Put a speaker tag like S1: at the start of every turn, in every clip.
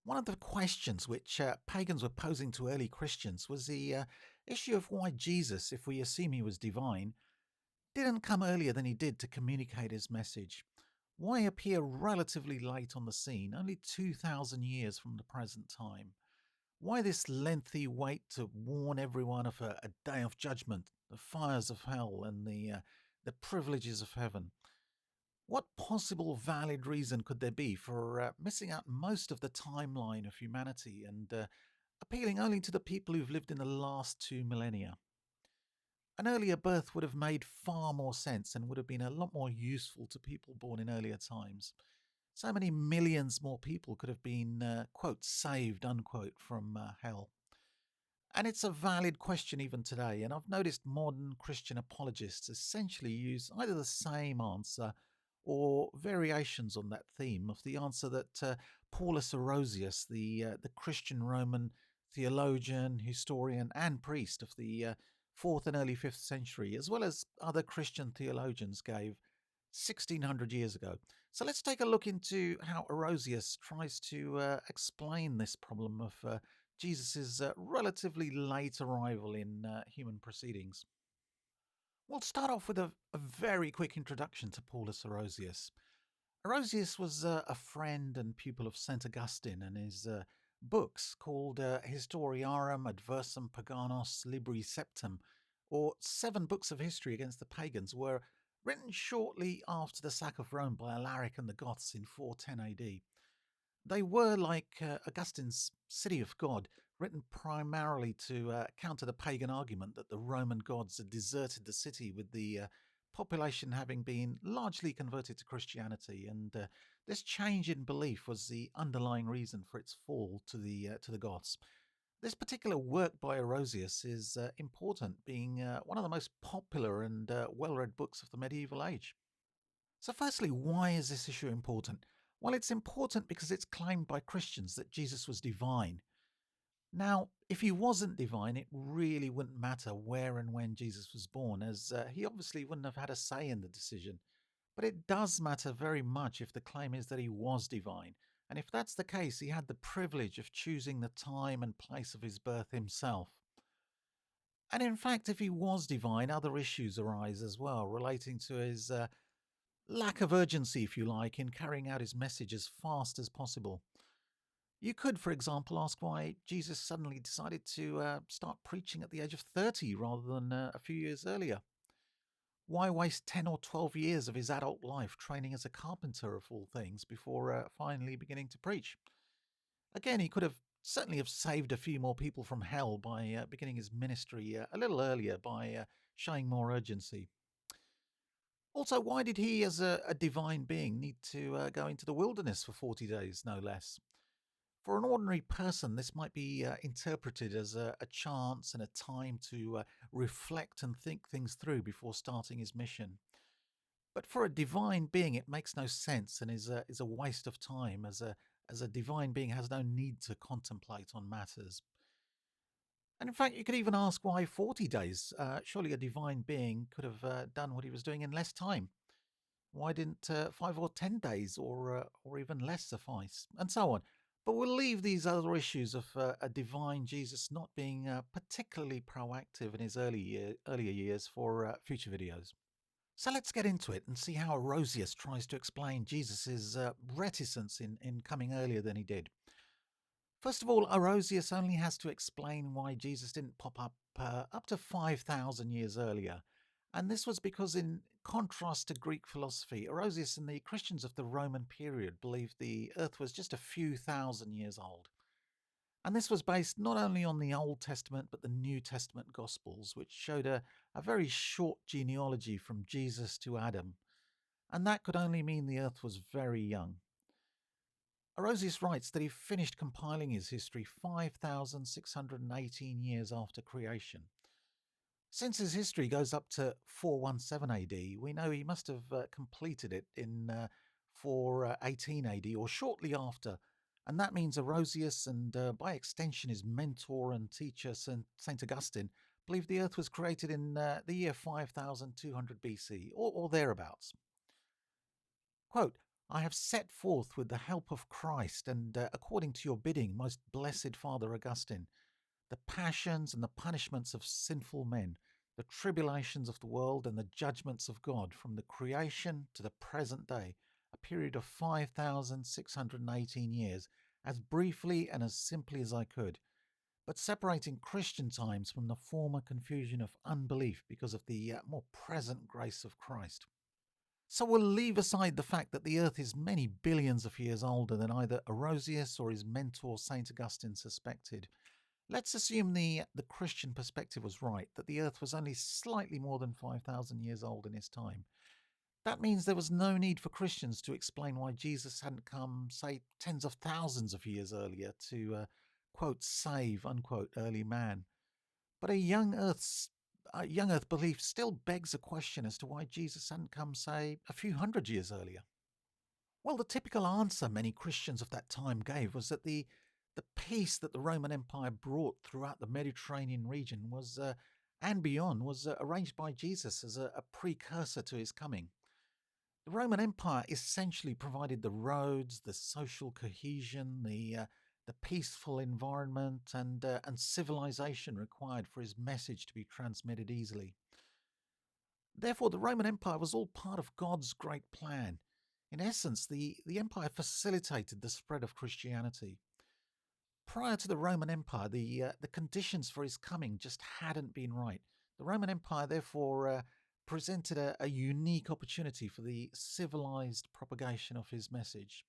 S1: One of the questions which pagans were posing to early Christians was the issue of why Jesus, if we assume he was divine, didn't come earlier than he did to communicate his message. Why appear relatively late on the scene, only 2,000 years from the present time? Why this lengthy wait to warn everyone of a day of judgment, the fires of hell, and the privileges of heaven? What possible valid reason could there be for missing out most of the timeline of humanity and appealing only to the people who've lived in the last 2 millennia? An earlier birth would have made far more sense and would have been a lot more useful to people born in earlier times. So many millions more people could have been, quote, saved, unquote, from hell. And it's a valid question even today, and I've noticed modern Christian apologists essentially use either the same answer or variations on that theme of the answer that Paulus Orosius, the Christian Roman theologian, historian, and priest of the 4th and early 5th century, as well as other Christian theologians, gave 1600 years ago. So let's take a look into how Orosius tries to explain this problem of Jesus' relatively late arrival in human proceedings. We'll start off with a very quick introduction to Paulus Orosius. Orosius was a friend and pupil of St. Augustine, and his books, called Historiarum Adversum Paganos Libri Septem, or Seven Books of History Against the Pagans, were written shortly after the sack of Rome by Alaric and the Goths in 410 AD. They were, like Augustine's City of God, written primarily to counter the pagan argument that the Roman gods had deserted the city, with the population having been largely converted to Christianity, and this change in belief was the underlying reason for its fall to the Goths. This particular work by Orosius is important, being one of the most popular and well-read books of the medieval age. So, firstly, why is this issue important? Well, it's important because it's claimed by Christians that Jesus was divine. Now, if he wasn't divine, it really wouldn't matter where and when Jesus was born, as he obviously wouldn't have had a say in the decision. But it does matter very much if the claim is that he was divine. And if that's the case, he had the privilege of choosing the time and place of his birth himself. And in fact, if he was divine, other issues arise as well, relating to his lack of urgency, if you like, in carrying out his message as fast as possible. You could, for example, ask why Jesus suddenly decided to start preaching at the age of 30 rather than a few years earlier. Why waste 10 or 12 years of his adult life training as a carpenter, of all things, before finally beginning to preach? Again, he could have certainly have saved a few more people from hell by beginning his ministry a little earlier, by showing more urgency. Also, why did he, as a divine being, need to go into the wilderness for 40 days, no less? For an ordinary person, this might be interpreted as a chance and a time to reflect and think things through before starting his mission. But for a divine being, it makes no sense and is a waste of time, as a divine being has no need to contemplate on matters. And in fact, you could even ask why 40 days? Surely a divine being could have done what he was doing in less time. Why didn't 5 or 10 days, or even less, suffice? And so on. But we'll leave these other issues of a divine Jesus not being particularly proactive in his earlier years for future videos. So let's get into it and see how Orosius tries to explain Jesus' reticence in coming earlier than he did. First of all, Orosius only has to explain why Jesus didn't pop up to 5,000 years earlier. And this was because, in contrast to Greek philosophy, Orosius and the Christians of the Roman period believed the earth was just a few thousand years old. And this was based not only on the Old Testament but the New Testament Gospels, which showed a very short genealogy from Jesus to Adam. And that could only mean the earth was very young. Orosius writes that he finished compiling his history 5,618 years after creation. Since his history goes up to 417 AD, we know he must have completed it in 418 AD or shortly after, and that means Orosius, and by extension his mentor and teacher St. Augustine, believed the earth was created in the year 5200 BC, or thereabouts. Quote, I have set forth with the help of Christ and according to your bidding, most blessed Father Augustine, the passions and the punishments of sinful men, the tribulations of the world and the judgments of God from the creation to the present day, a period of 5,618 years, as briefly and as simply as I could, but separating Christian times from the former confusion of unbelief because of the more present grace of Christ. So we'll leave aside the fact that the earth is many billions of years older than either Orosius or his mentor St. Augustine suspected. Let's assume the Christian perspective was right, that the earth was only slightly more than 5,000 years old in his time. That means there was no need for Christians to explain why Jesus hadn't come, say, tens of thousands of years earlier to, quote, save, unquote, early man. But a young earth belief still begs a question as to why Jesus hadn't come, say, a few hundred years earlier. Well, the typical answer many Christians of that time gave was that the peace that the Roman Empire brought throughout the Mediterranean region was and beyond was arranged by Jesus as a precursor to his coming. The Roman Empire essentially provided the roads, the social cohesion, the peaceful environment, and civilization required for his message to be transmitted easily. Therefore, the Roman Empire was all part of God's great plan. In essence, the empire facilitated the spread of Christianity. Prior to the Roman Empire, the conditions for his coming just hadn't been right. The Roman Empire, therefore, presented a unique opportunity for the civilized propagation of his message.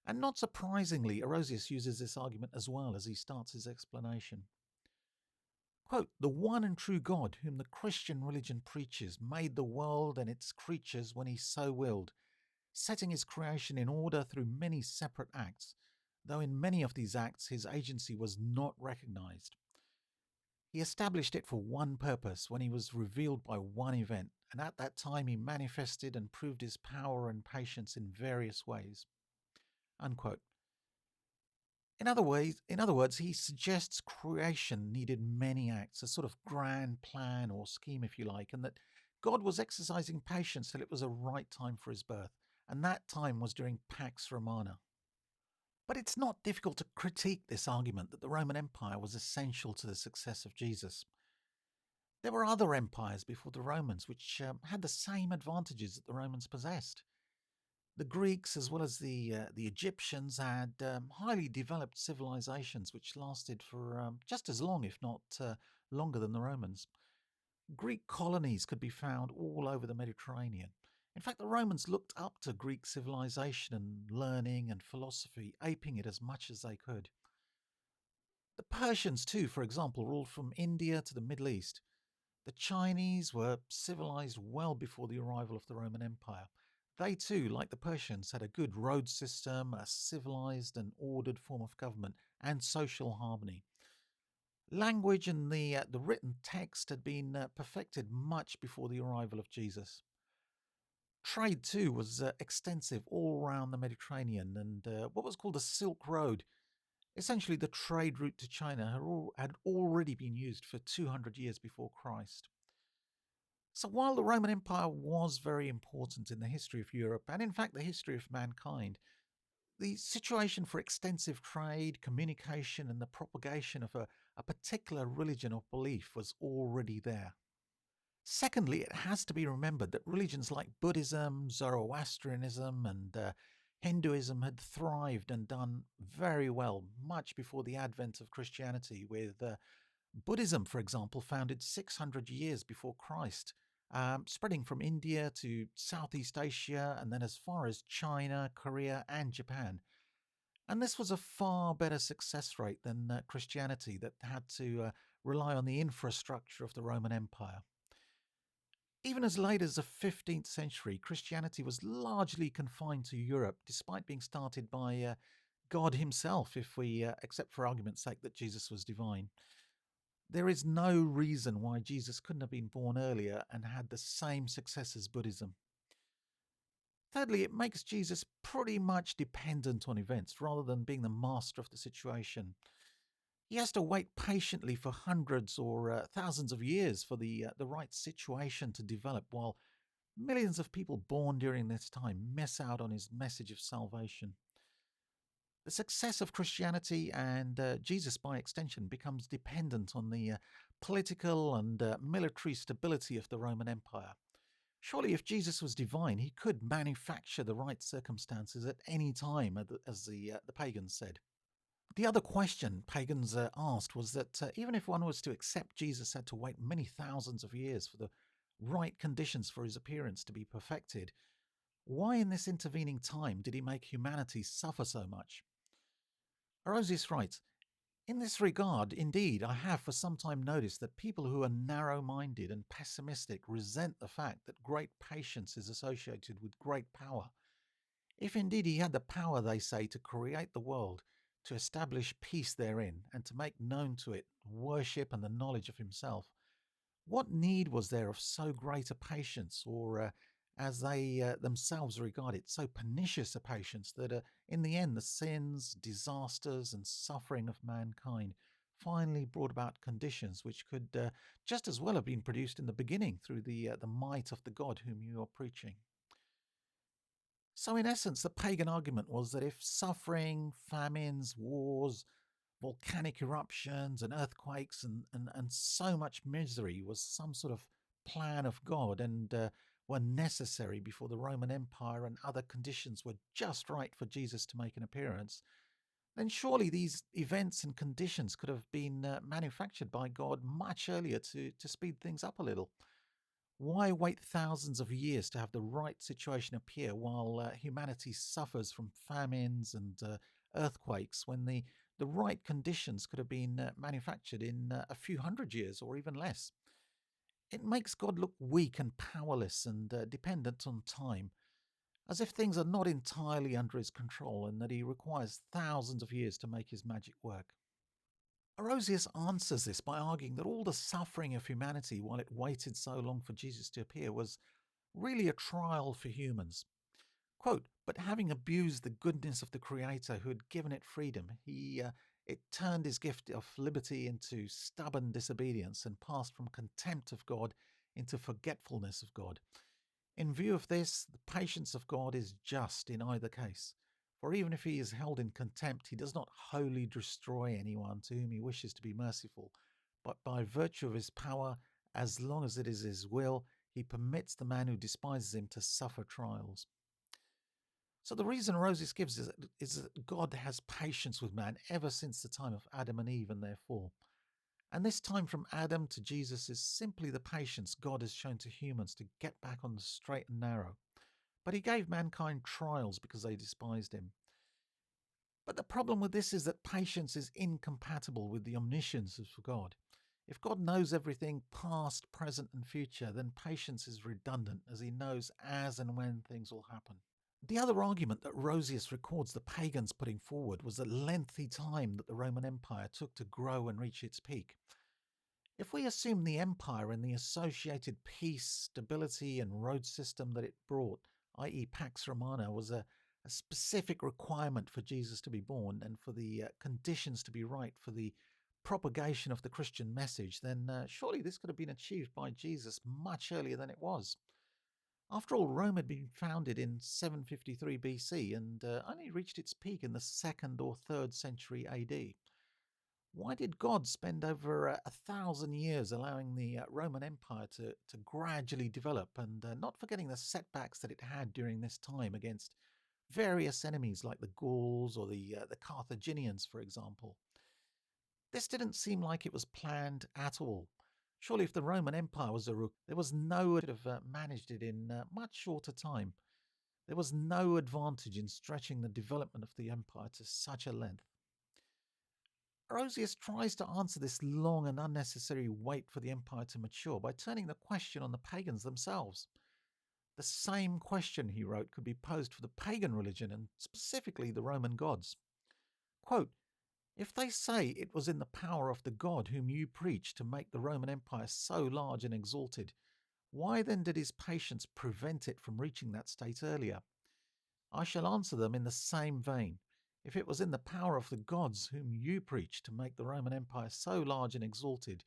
S1: And not surprisingly, Orosius uses this argument as well as he starts his explanation. Quote, "The one and true God, whom the Christian religion preaches, made the world and its creatures when he so willed, setting his creation in order through many separate acts, though in many of these acts his agency was not recognized. He established it for one purpose when he was revealed by one event, and at that time he manifested and proved his power and patience in various ways." Unquote. In other words, he suggests creation needed many acts, a sort of grand plan or scheme, if you like, and that God was exercising patience till it was a right time for his birth, and that time was during Pax Romana. But it's not difficult to critique this argument that the Roman Empire was essential to the success of Jesus. There were other empires before the Romans which had the same advantages that the Romans possessed. The Greeks, as well as the Egyptians, had highly developed civilizations which lasted for just as long, if not longer than the Romans. Greek colonies could be found all over the Mediterranean. In fact, the Romans looked up to Greek civilization and learning and philosophy, aping it as much as they could. The Persians, too, for example, ruled from India to the Middle East. The Chinese were civilized well before the arrival of the Roman Empire. They too, like the Persians, had a good road system, a civilized and ordered form of government, and social harmony. Language and the written text had been perfected much before the arrival of Jesus. Trade too was extensive all around the Mediterranean, and what was called the Silk Road, essentially the trade route to China, had already been used for 200 years before Christ. So while the Roman Empire was very important in the history of Europe, and in fact the history of mankind, the situation for extensive trade, communication, and the propagation of a particular religion or belief was already there. Secondly, it has to be remembered that religions like Buddhism, Zoroastrianism, and Hinduism had thrived and done very well much before the advent of Christianity, with Buddhism, for example, founded 600 years before Christ, spreading from India to Southeast Asia and then as far as China, Korea, and Japan. And this was a far better success rate than Christianity, that had to rely on the infrastructure of the Roman Empire. Even as late as the 15th century, Christianity was largely confined to Europe, despite being started by God himself, if we accept for argument's sake that Jesus was divine. There is no reason why Jesus couldn't have been born earlier and had the same success as Buddhism. Thirdly, it makes Jesus pretty much dependent on events rather than being the master of the situation. He has to wait patiently for hundreds or thousands of years for the right situation to develop, while Millions of people born during this time miss out on his message of salvation. The success of Christianity and Jesus, by extension, becomes dependent on the political and military stability of the Roman Empire. Surely, if Jesus was divine, he could manufacture the right circumstances at any time, as the pagans said. The other question pagans asked was that even if one was to accept Jesus had to wait many thousands of years for the right conditions for his appearance to be perfected, why in this intervening time did he make humanity suffer so much? Orosius writes, in this regard, indeed, I have for some time noticed that people who are narrow-minded and pessimistic resent the fact that great patience is associated with great power. If indeed he had the power, they say, to create the world, to establish peace therein, and to make known to it worship and the knowledge of himself, what need was there of so great a patience, or as they themselves regard it, so pernicious a patience that in the end the sins, disasters, and suffering of mankind finally brought about conditions which could just as well have been produced in the beginning through the might of the God whom you are preaching? So, in essence, the pagan argument was that if suffering, famines, wars, volcanic eruptions, and earthquakes, and so much misery was some sort of plan of God and were necessary before the Roman Empire and other conditions were just right for Jesus to make an appearance, then surely these events and conditions could have been manufactured by God much earlier to speed things up a little. Why wait thousands of years to have the right situation appear while humanity suffers from famines and earthquakes when the right conditions could have been manufactured in a few hundred years or even less? It makes God look weak and powerless and dependent on time, as if things are not entirely under his control and that he requires thousands of years to make his magic work. Orosius answers this by arguing that all the suffering of humanity while it waited so long for Jesus to appear was really a trial for humans. Quote, but having abused the goodness of the Creator who had given it freedom, it turned his gift of liberty into stubborn disobedience and passed from contempt of God into forgetfulness of God. In view of this, the patience of God is just in either case. For even if he is held in contempt, he does not wholly destroy anyone to whom he wishes to be merciful, but by virtue of his power, as long as it is his will, he permits the man who despises him to suffer trials. So the reason Orosius gives is that God has patience with man ever since the time of Adam and Eve and their fall. And this time from Adam to Jesus is simply the patience God has shown to humans to get back on the straight and narrow. But he gave mankind trials because they despised him. But the problem with this is that patience is incompatible with the omniscience of God. If God knows everything, past, present, and future, then patience is redundant, as he knows as and when things will happen. The other argument that Orosius records the pagans putting forward was the lengthy time that the Roman Empire took to grow and reach its peak. If we assume the empire and the associated peace, stability, and road system that it brought, i.e. Pax Romana, was a specific requirement for Jesus to be born and for the conditions to be right for the propagation of the Christian message, then surely this could have been achieved by Jesus much earlier than it was. After all, Rome had been founded in 753 BC and only reached its peak in the 2nd or 3rd century AD. Why did God spend over 1,000 years allowing the Roman Empire to gradually develop and not forgetting the setbacks that it had during this time against various enemies like the Gauls or the Carthaginians, for example? This didn't seem like it was planned at all. Surely if the Roman Empire was a rook, there was no way to have managed it in much shorter time. There was no advantage in stretching the development of the empire to such a length. Orosius tries to answer this long and unnecessary wait for the empire to mature by turning the question on the pagans themselves. The same question, he wrote, could be posed for the pagan religion and specifically the Roman gods. Quote, if they say it was in the power of the God whom you preach to make the Roman Empire so large and exalted, why then did his patience prevent it from reaching that state earlier? I shall answer them in the same vein. If it was in the power of the gods whom you preach to make the Roman Empire so large and exalted,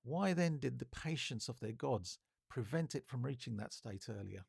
S1: why then did the patience of their gods prevent it from reaching that state earlier?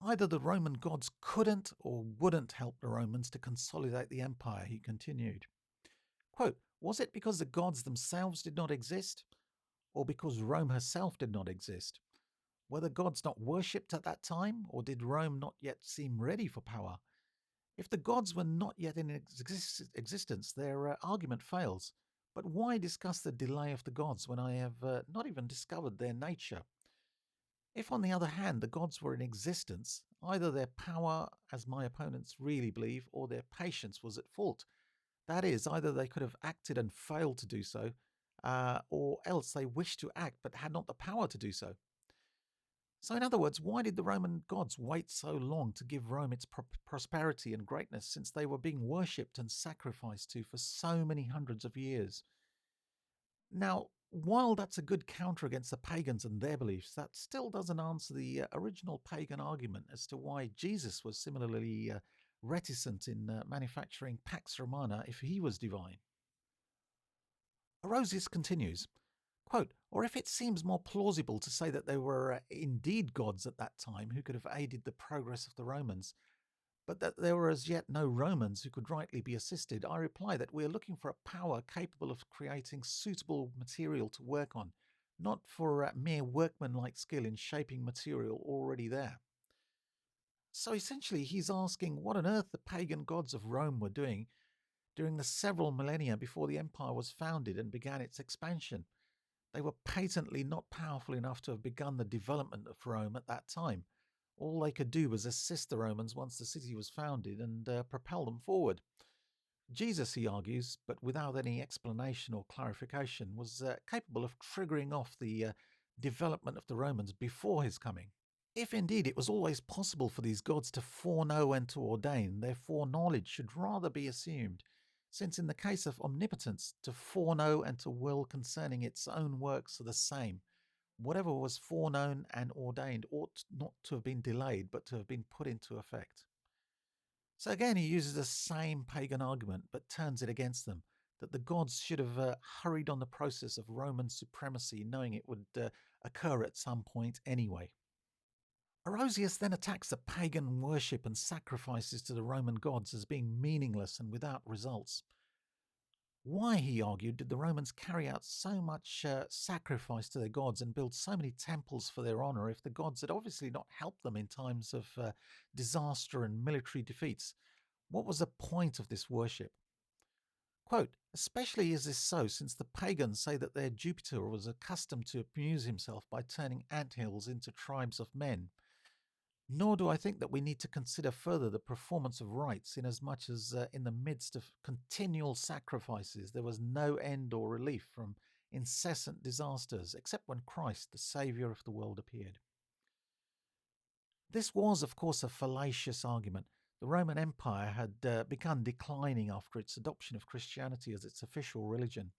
S1: Either the Roman gods couldn't or wouldn't help the Romans to consolidate the empire, he continued. Quote, was it because the gods themselves did not exist, or because Rome herself did not exist? Were the gods not worshipped at that time, or did Rome not yet seem ready for power? If the gods were not yet in existence, their argument fails. But why discuss the delay of the gods when I have not even discovered their nature? If, on the other hand, the gods were in existence, either their power, as my opponents really believe, or their patience was at fault. That is, either they could have acted and failed to do so, or else they wished to act but had not the power to do so. So, in other words, why did the Roman gods wait so long to give Rome its prosperity and greatness, since they were being worshipped and sacrificed to for so many hundreds of years? Now, while that's a good counter against the pagans and their beliefs, that still doesn't answer the original pagan argument as to why Jesus was similarly reticent in manufacturing Pax Romana if he was divine. Orosius continues, quote, or if it seems more plausible to say that there were indeed gods at that time who could have aided the progress of the Romans, but that there were as yet no Romans who could rightly be assisted, I reply that we are looking for a power capable of creating suitable material to work on, not for mere workmanlike skill in shaping material already there. So essentially, he's asking what on earth the pagan gods of Rome were doing during the several millennia before the empire was founded and began its expansion. They were patently not powerful enough to have begun the development of Rome at that time. All they could do was assist the Romans once the city was founded and propel them forward. Jesus, he argues, but without any explanation or clarification, was capable of triggering off the development of the Romans before his coming. If indeed it was always possible for these gods to foreknow and to ordain, their foreknowledge should rather be assumed, since in the case of omnipotence, to foreknow and to will concerning its own works are the same. Whatever was foreknown and ordained ought not to have been delayed, but to have been put into effect. So again, he uses the same pagan argument, but turns it against them, that the gods should have hurried on the process of Roman supremacy, knowing it would occur at some point anyway. Orosius then attacks the pagan worship and sacrifices to the Roman gods as being meaningless and without results. Why, he argued, did the Romans carry out so much sacrifice to their gods and build so many temples for their honor if the gods had obviously not helped them in times of disaster and military defeats? What was the point of this worship? Quote, especially is this so since the pagans say that their Jupiter was accustomed to amuse himself by turning anthills into tribes of men. Nor do I think that we need to consider further the performance of rites, inasmuch as in the midst of continual sacrifices there was no end or relief from incessant disasters, except when Christ, the Saviour of the world, appeared. This was, of course, a fallacious argument. The Roman Empire had begun declining after its adoption of Christianity as its official religion.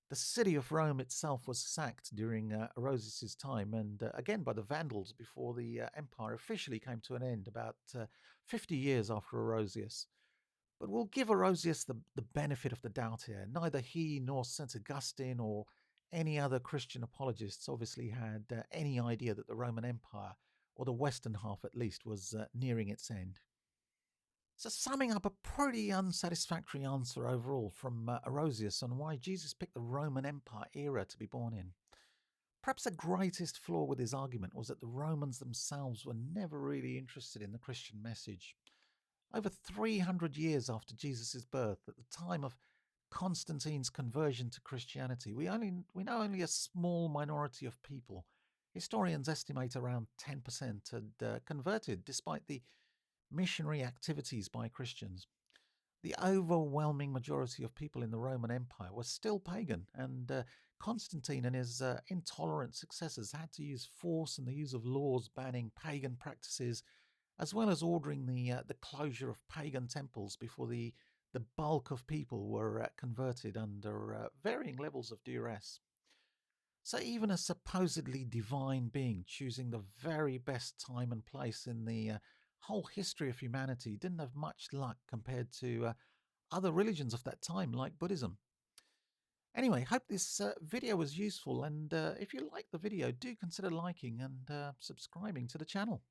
S1: The city of Rome itself was sacked during Orosius's time, and again by the Vandals before the empire officially came to an end about 50 years after Orosius. But we'll give Orosius the benefit of the doubt here. Neither he nor St. Augustine or any other Christian apologists obviously had any idea that the Roman Empire, or the western half at least, was nearing its end. So, summing up, a pretty unsatisfactory answer overall from Orosius on why Jesus picked the Roman Empire era to be born in. Perhaps the greatest flaw with his argument was that the Romans themselves were never really interested in the Christian message. Over 300 years after Jesus' birth, at the time of Constantine's conversion to Christianity, we know only a small minority of people, historians estimate around 10%, had converted despite the missionary activities by Christians. The overwhelming majority of people in the Roman Empire were still pagan, and Constantine and his intolerant successors had to use force and the use of laws banning pagan practices, as well as ordering the closure of pagan temples before the bulk of people were converted under varying levels of duress. So even a supposedly divine being choosing the very best time and place in the whole history of humanity didn't have much luck compared to other religions of that time, like Buddhism. Anyway, hope this video was useful, and if you liked the video, do consider liking and subscribing to the channel.